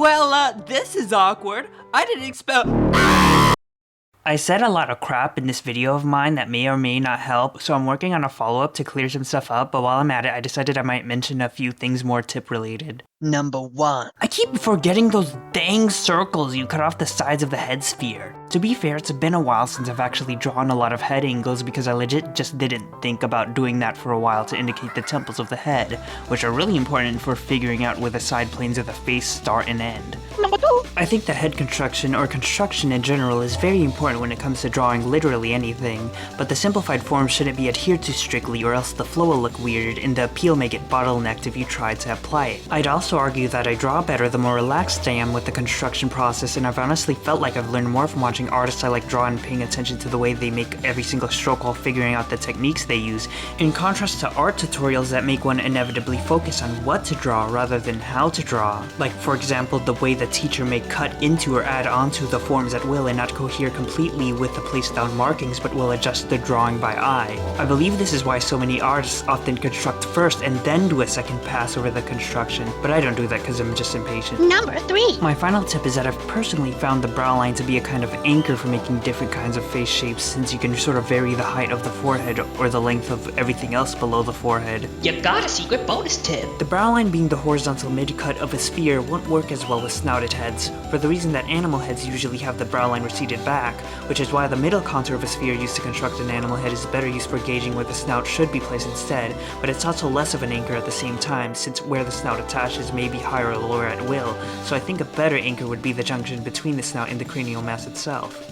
Well, this is awkward. I didn't expect. I said a lot of crap in this video of mine that may or may not help, so I'm working on a follow-up to clear some stuff up, but while I'm at it, I decided I might mention a few things more tip-related. Number 1. I keep forgetting those dang circles you cut off the sides of the head sphere. To be fair, it's been a while since I've actually drawn a lot of head angles because I legit just didn't think about doing that for a while to indicate the temples of the head, which are really important for figuring out where the side planes of the face start and end. Number 2. I think that head construction, or construction in general, is very important when it comes to drawing literally anything, but the simplified form shouldn't be adhered to strictly or else the flow will look weird and the appeal may get bottlenecked if you try to apply it. I'd also argue that I draw better the more relaxed I am with the construction process, and I've honestly felt like I've learned more from watching artists I like draw and paying attention to the way they make every single stroke while figuring out the techniques they use, in contrast to art tutorials that make one inevitably focus on what to draw rather than how to draw. Like, for example, the way the teacher may cut into or add onto the forms at will and not cohere completely with the placed down markings but will adjust the drawing by eye. I believe this is why so many artists often construct first and then do a second pass over the construction, but I don't do that because I'm just impatient. Number 3. My final tip is that I've personally found the brow line to be a kind of anchor for making different kinds of face shapes, since you can sort of vary the height of the forehead or the length of everything else below the forehead. You got a secret bonus tip. The brow line being the horizontal mid-cut of a sphere won't work as well with snouted heads, for the reason that animal heads usually have the brow line receded back, which is why the middle contour of a sphere used to construct an animal head is better used for gauging where the snout should be placed instead, but it's also less of an anchor at the same time, since where the snout attaches may be higher or lower at will, so I think a better anchor would be the junction between the snout and the cranial mass itself.